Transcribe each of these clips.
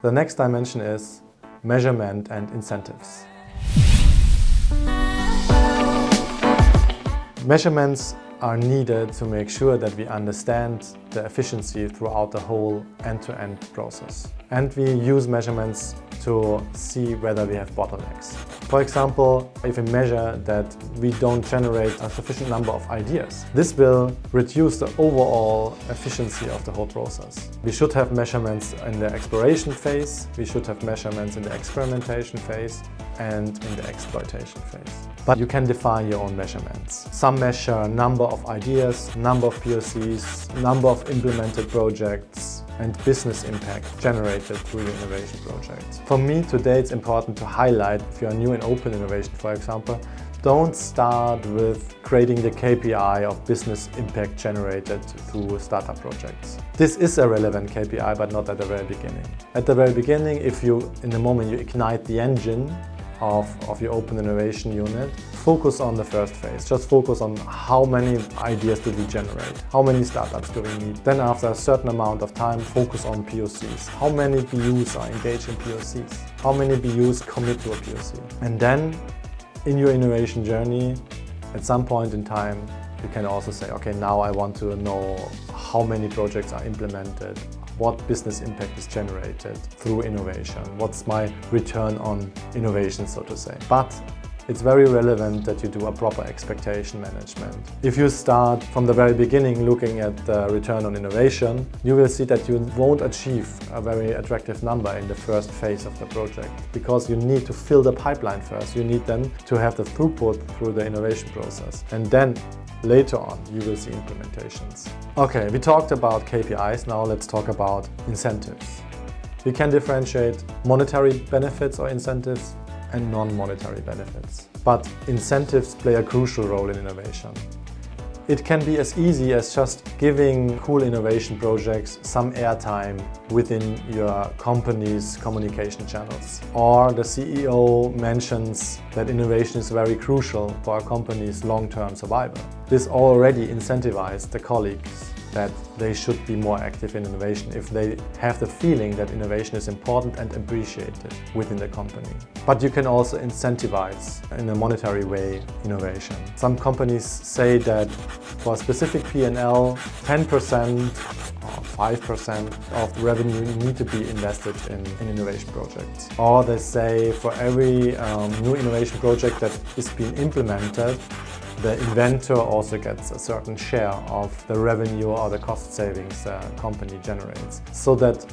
The next dimension is measurement and incentives. Measurements are needed to make sure that we understand the efficiency throughout the whole end-to-end process. And we use measurements to see whether we have bottlenecks. For example, if we measure that we don't generate a sufficient number of ideas, this will reduce the overall efficiency of the whole process. We should have measurements in the exploration phase, we should have measurements in the experimentation phase, and in the exploitation phase. But you can define your own measurements. Some measure number of ideas, number of POCs, number of implemented projects, and business impact generated through your innovation project. For me today it's important to highlight, if you are new in open innovation for example, don't start with creating the KPI of business impact generated through startup projects. This is a relevant KPI, but not at the very beginning. At the very beginning, in the moment you ignite the engine of your open innovation unit, focus on the first phase. Just focus on how many ideas do we generate, how many startups do we need. Then after a certain amount of time, focus on POCs. How many BUs are engaged in POCs? How many BUs commit to a POC? And then in your innovation journey, at some point in time, you can also say, okay, now I want to know how many projects are implemented, what business impact is generated through innovation, what's my return on innovation, so to say. But it's very relevant that you do a proper expectation management. If you start from the very beginning looking at the return on innovation, you will see that you won't achieve a very attractive number in the first phase of the project, because you need to fill the pipeline first. You need then to have the throughput through the innovation process. And then later on, you will see implementations. Okay, we talked about KPIs, now let's talk about incentives. We can differentiate monetary benefits or incentives and non-monetary benefits. But incentives play a crucial role in innovation. It can be as easy as just giving cool innovation projects some airtime within your company's communication channels. Or the CEO mentions that innovation is very crucial for a company's long-term survival. This already incentivizes the colleagues that they should be more active in innovation if they have the feeling that innovation is important and appreciated within the company. But you can also incentivize in a monetary way innovation. Some companies say that for a specific P&L, 10% or 5% of the revenue need to be invested in innovation projects. Or they say for every new innovation project that is being implemented, the inventor also gets a certain share of the revenue or the cost savings the company generates. So that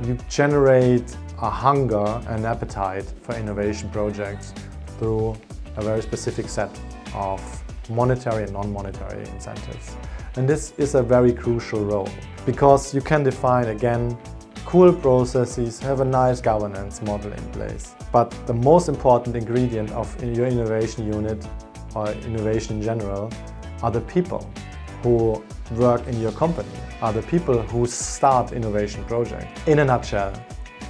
you generate a hunger and appetite for innovation projects through a very specific set of monetary and non-monetary incentives. And this is a very crucial role, because you can define, again, cool processes, have a nice governance model in place. But the most important ingredient of your innovation unit or innovation in general are the people who work in your company, are the people who start innovation projects. In a nutshell,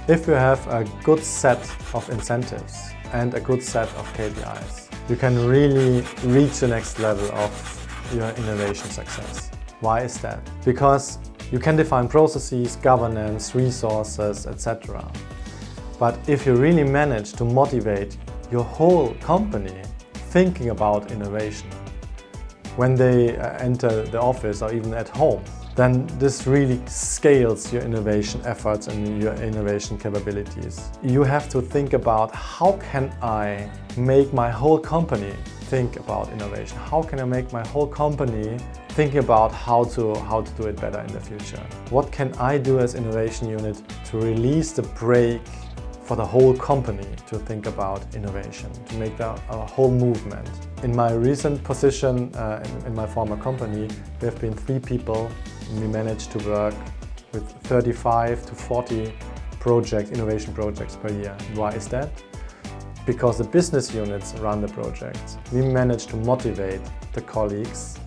if you have a good set of incentives and a good set of KPIs, you can really reach the next level of your innovation success. Why is that? Because you can define processes, governance, resources, etc. But if you really manage to motivate your whole company thinking about innovation when they enter the office or even at home, then this really scales your innovation efforts and your innovation capabilities. You have to think about, how can I make my whole company think about innovation? How can I make my whole company think about how to do it better in the future? What can I do as innovation unit to release the brake for the whole company to think about innovation, to make a whole movement? In my recent position in my former company, we have been 3 people, and we managed to work with 35 to 40 innovation projects per year. Why is that? Because the business units run the projects. We managed to motivate the colleagues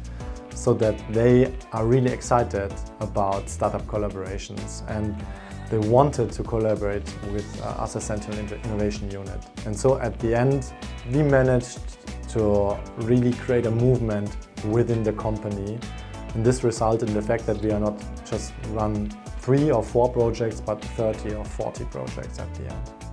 so that they are really excited about startup collaborations, and they wanted to collaborate with us as Central Innovation Unit. And so at the end, we managed to really create a movement within the company. And this resulted in the fact that we are not just run 3 or 4 projects, but 30 or 40 projects at the end.